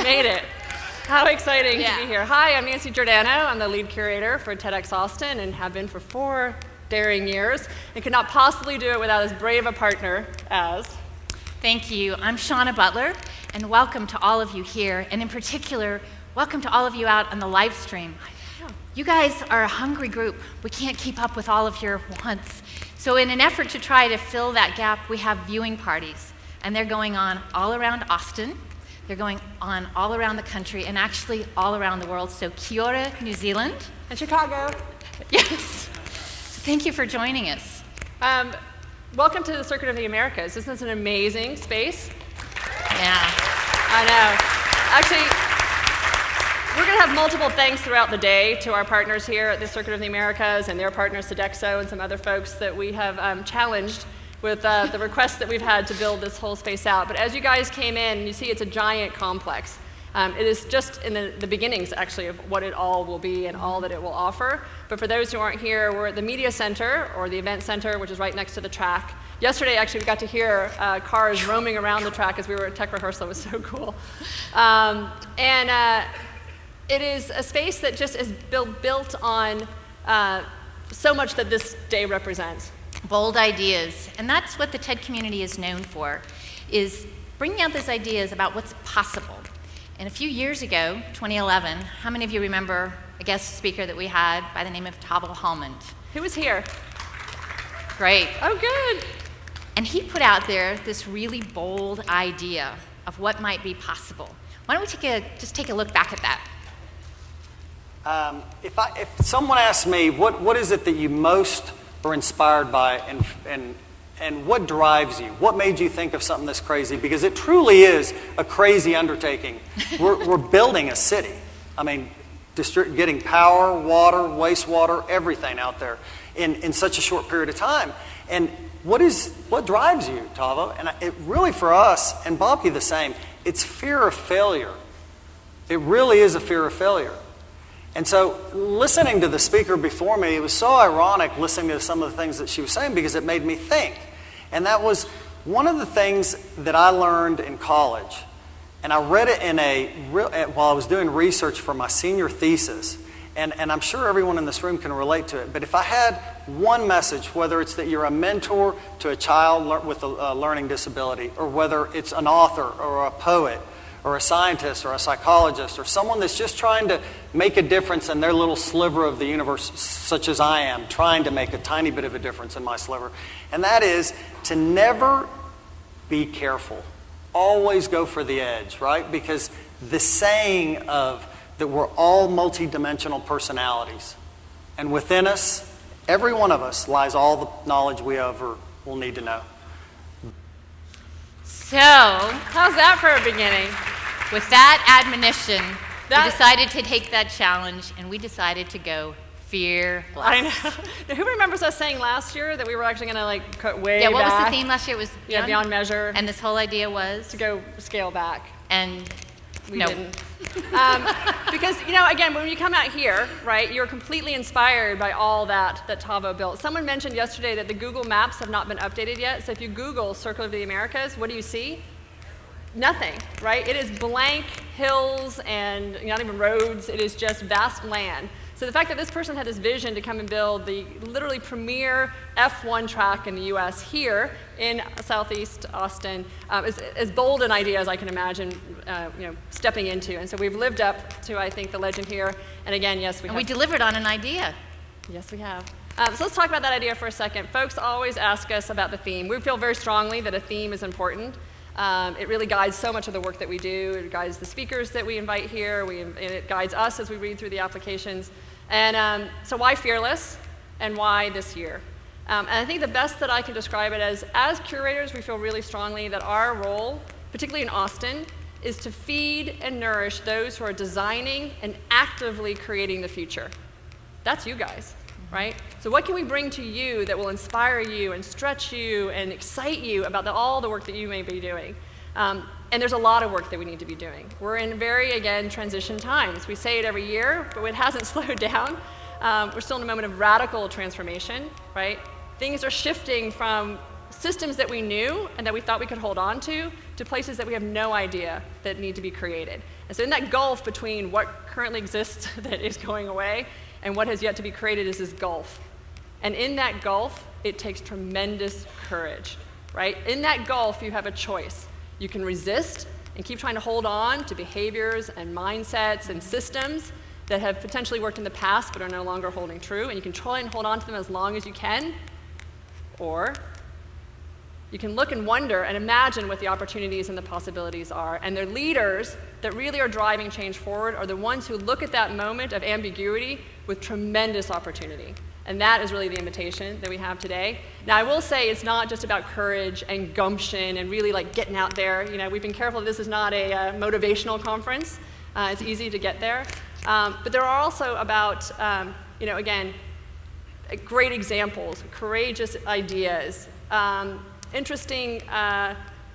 Made it. How exciting to be here. Hi, I'm Nancy Giordano. I'm the lead curator for TEDxAustin and have been for 4 daring years and could not possibly do it without as brave a partner as... Thank you. I'm Shawna Butler, and welcome to all of you here, and in particular, welcome to all of you out on the live stream. You guys are a hungry group. We can't keep up with all of your wants. So in an effort to try to fill that gap, we have viewing parties, and they're going on all around Austin. They're going on all around the country, and actually all around the world. So Kia ora, New Zealand. And Chicago. Yes. Thank you for joining us. Welcome to the Circuit of the Americas. Isn't this an amazing space? Yeah. I know. Actually, we're going to have multiple thanks throughout the day to our partners here at the Circuit of the Americas and their partners, TEDxO, and some other folks that we have challenged with the requests that we've had to build this whole space out. But as you guys came in, you see it's a giant complex. It is just in the beginnings, actually, of what it all will be and all that it will offer. But for those who aren't here, we're at the Media Center, or the Event Center, which is right next to the track. Yesterday, actually, we got to hear cars roaming around the track as we were at tech rehearsal. It was so cool. It is a space that just is built on so much that this day represents. Bold ideas, and that's what the TED community is known for, is bringing out those ideas about what's possible. And a few years ago, 2011, how many of you remember a guest speaker that we had by the name of Tavo Hallmund? Who was here? Great. Oh, good. And he put out there this really bold idea of what might be possible. Why don't we just take a look back at that? If someone asks me, what is it that you most are inspired by and what drives you? What made you think of something this crazy? Because it truly is a crazy undertaking. We're building a city. I mean, getting power, water, wastewater, everything out there in such a short period of time. And what drives you, Tavo? And it really for us, and Bobby the same, it's fear of failure. It really is a fear of failure. And so listening to the speaker before me, it was so ironic listening to some of the things that she was saying because it made me think. And that was one of the things that I learned in college. And I read it while I was doing research for my senior thesis. And I'm sure everyone in this room can relate to it. But if I had one message, whether it's that you're a mentor to a child with a learning disability, or whether it's an author or a poet, or a scientist or a psychologist or someone that's just trying to make a difference in their little sliver of the universe, such as I am, trying to make a tiny bit of a difference in my sliver. And that is to never be careful. Always go for the edge, right? Because the saying of that we're all multidimensional personalities. And within us, every one of us, lies all the knowledge we ever will need to know. So, how's that for a beginning? With that admonition, we decided to take that challenge, and we decided to go fearless. I know. Now, who remembers us saying last year that we were actually going to cut way back? Yeah, what back? was the theme last year? It was beyond measure. And this whole idea was? To go scale back. And we didn't. Because, again, when you come out here, right, you're completely inspired by all that Tavo built. Someone mentioned yesterday that the Google Maps have not been updated yet. So if you Google Circle of the Americas, what do you see? Nothing, right? It is blank hills and not even roads. It is just vast land. So the fact that this person had this vision to come and build the literally premier F1 track in the US here in Southeast Austin is as bold an idea as I can imagine stepping into. And so we've lived up to, I think, the legend here. And again, yes, we have. We delivered on an idea. Yes, we have. So let's talk about that idea for a second. Folks always ask us about the theme. We feel very strongly that a theme is important. It really guides so much of the work that we do. It guides the speakers that we invite here. And it guides us as we read through the applications. And so why FearLess, and why this year? And I think the best that I can describe it as curators, we feel really strongly that our role, particularly in Austin, is to feed and nourish those who are designing and actively creating the future. That's you guys, right? So what can we bring to you that will inspire you and stretch you and excite you about all the work that you may be doing? And there's a lot of work that we need to be doing. We're in very, again, transition times. We say it every year, but it hasn't slowed down. We're still in a moment of radical transformation, right? Things are shifting from systems that we knew and that we thought we could hold on to to places that we have no idea that need to be created. And so in that gulf between what currently exists that is going away and what has yet to be created is this gulf. And in that gulf, it takes tremendous courage, right? In that gulf, you have a choice. You can resist and keep trying to hold on to behaviors and mindsets and systems that have potentially worked in the past but are no longer holding true, and you can try and hold on to them as long as you can, or you can look and wonder and imagine what the opportunities and the possibilities are. And the leaders that really are driving change forward are the ones who look at that moment of ambiguity with tremendous opportunity. And that is really the invitation that we have today. Now, I will say it's not just about courage and gumption and really like getting out there. You know, we've been careful this is not a motivational conference. It's easy to get there. But there are also about, again, great examples, courageous ideas, interesting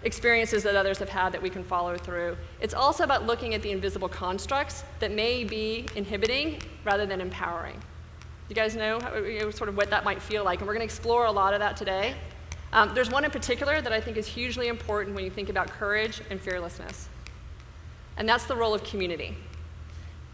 experiences that others have had that we can follow through. It's also about looking at the invisible constructs that may be inhibiting rather than empowering. You guys know sort of what that might feel like, and we're going to explore a lot of that today. There's one in particular that I think is hugely important when you think about courage and fearlessness, and that's the role of community.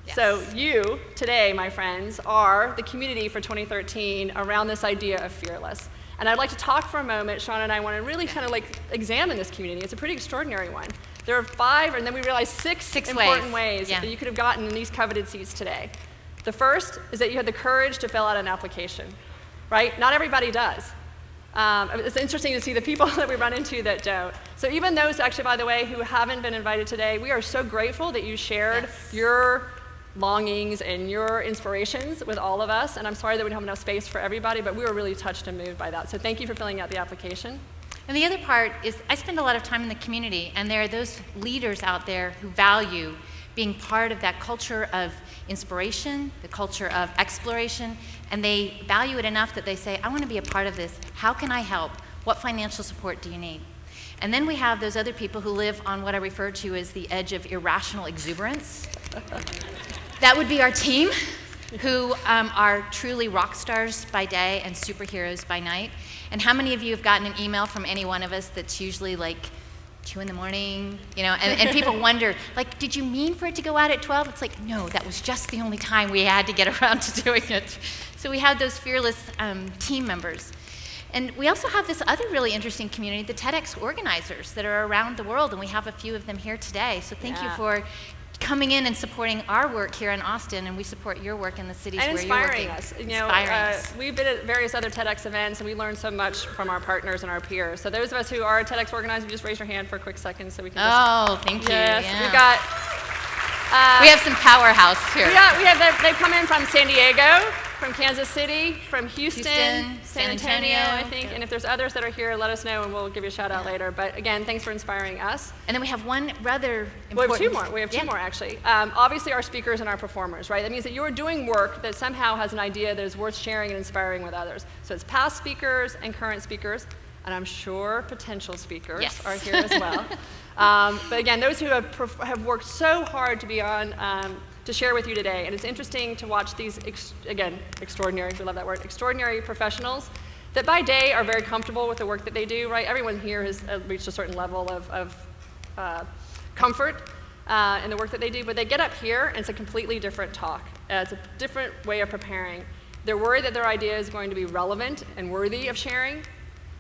Yes. So you, today, my friends, are the community for 2013 around this idea of fearless. And I'd like to talk for a moment. Shawna and I want to really kind of like examine this community. It's a pretty extraordinary one. There are 5, and then we realized six important ways that you could have gotten in these coveted seats today. The first is that you had the courage to fill out an application, right? Not everybody does. It's interesting to see the people that we run into that don't. So even those, actually, by the way, who haven't been invited today, we are so grateful that you shared your longings and your inspirations with all of us, and I'm sorry that we don't have enough space for everybody, but we were really touched and moved by that. So thank you for filling out the application. And the other part is I spend a lot of time in the community, and there are those leaders out there who value being part of that culture of inspiration, the culture of exploration, and they value it enough that they say, I want to be a part of this. How can I help? What financial support do you need? And then we have those other people who live on what I refer to as the edge of irrational exuberance. That would be our team, who are truly rock stars by day and superheroes by night. And how many of you have gotten an email from any one of us that's usually like 2 in the morning, and people wonder, like, did you mean for it to go out at 12? It's like, no, that was just the only time we had to get around to doing it. So we have those fearless team members. And we also have this other really interesting community, the TEDx organizers that are around the world, and we have a few of them here today. So thank you for coming in and supporting our work here in Austin, and we support your work in the cities where you're working. Inspiring us. We've been at various other TEDx events, and we learn so much from our partners and our peers. So those of us who are TEDx organizers, just raise your hand for a quick second so we can thank you. Yes, yeah. we've got... we have some powerhouse here. They've come in from San Diego, from Kansas City, from Houston, San Antonio, I think. And if there's others that are here, let us know and we'll give you a shout out later. But again, thanks for inspiring us. And then we have one rather important... We have two more, actually. Obviously, our speakers and our performers, right? That means that you're doing work that somehow has an idea that is worth sharing and inspiring with others. So it's past speakers and current speakers, and I'm sure potential speakers are here as well. But again, those who have worked so hard to be on, to share with you today. And it's interesting to watch these, extraordinary, we love that word, extraordinary professionals that by day are very comfortable with the work that they do, right? Everyone here has reached a certain level of comfort in the work that they do, but they get up here and it's a completely different talk. It's a different way of preparing. They're worried that their idea is going to be relevant and worthy of sharing.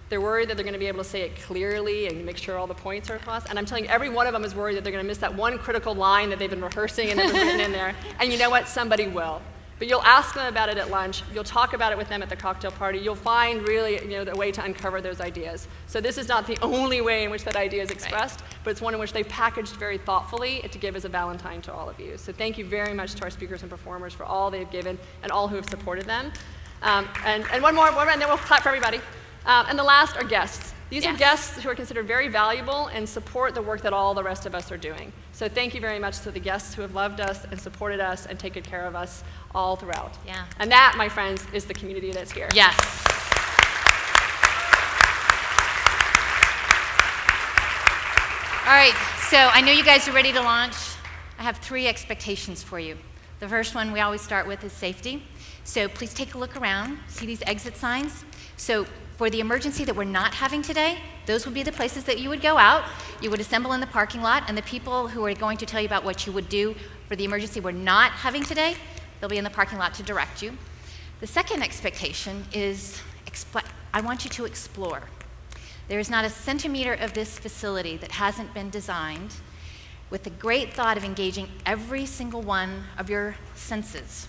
They're worried that they're going to be able to say it clearly and make sure all the points are across. And I'm telling you, every one of them is worried that they're going to miss that one critical line that they've been rehearsing and they've been written in there. And you know what? Somebody will. But you'll ask them about it at lunch. You'll talk about it with them at the cocktail party. You'll find really the way to uncover those ideas. So this is not the only way in which that idea is expressed, but it's one in which they've packaged very thoughtfully to give as a Valentine to all of you. So thank you very much to our speakers and performers for all they've given and all who have supported them. And one more, and then we'll clap for everybody. And the last are guests. These are guests who are considered very valuable and support the work that all the rest of us are doing. So thank you very much to the guests who have loved us and supported us and taken care of us all throughout. Yeah. And that, my friends, is the community that's here. Yes. All right, so I know you guys are ready to launch. I have 3 expectations for you. The first one we always start with is safety. So please take a look around. See these exit signs? So for the emergency that we're not having today, those would be the places that you would go out. You would assemble in the parking lot, and the people who are going to tell you about what you would do for the emergency we're not having today, they'll be in the parking lot to direct you. The second expectation is I want you to explore. There is not a centimeter of this facility that hasn't been designed with the great thought of engaging every single one of your senses.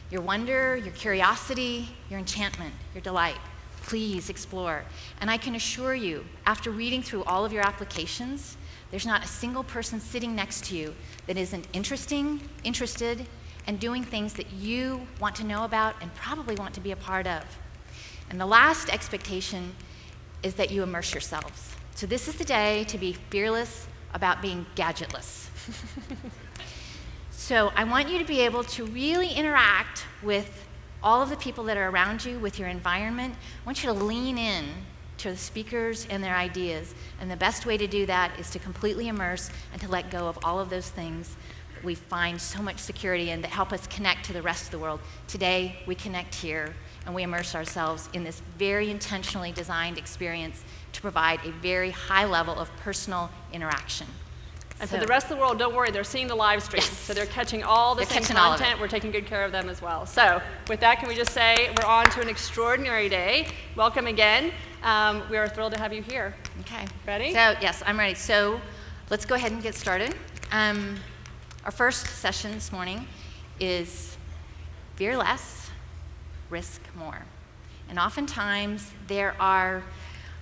Your wonder, your curiosity, your enchantment, your delight. Please explore. And I can assure you, after reading through all of your applications, there's not a single person sitting next to you that isn't interested, and doing things that you want to know about and probably want to be a part of. And the last expectation is that you immerse yourselves. So this is the day to be fearless about being gadgetless. So I want you to be able to really interact with all of the people that are around you, with your environment. I want you to lean in to the speakers and their ideas. And the best way to do that is to completely immerse and to let go of all of those things that we find so much security in that help us connect to the rest of the world. Today, we connect here and we immerse ourselves in this very intentionally designed experience to provide a very high level of personal interaction. And for the rest of the world, don't worry, they're seeing the live stream. Yes. So they're catching all the same catching all of content. We're taking good care of them as well. So with that, can we just say we're on to an extraordinary day. Welcome again. We are thrilled to have you here. Okay. Ready? So, yes, I'm ready. So let's go ahead and get started. Our first session this morning is Fear Less, Risk More. And oftentimes there are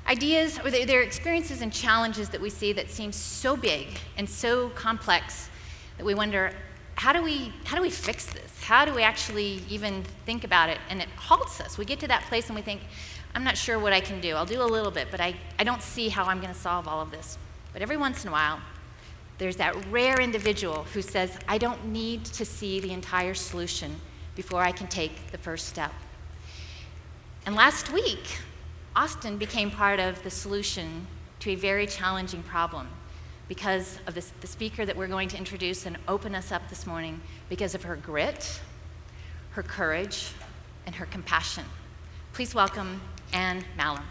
ideas or there are experiences and challenges that we see that seem so big and so complex that we wonder, how do we fix this? How do we actually even think about it? And it halts us. We get to that place and we think, I'm not sure what I can do. I'll do a little bit, but I don't see how I'm going to solve all of this. But every once in a while, there's that rare individual who says, I don't need to see the entire solution before I can take the first step. And last week, Austin became part of the solution to a very challenging problem because of the speaker that we're going to introduce and open us up this morning, because of her grit, her courage, and her compassion. Please welcome Anne Malum.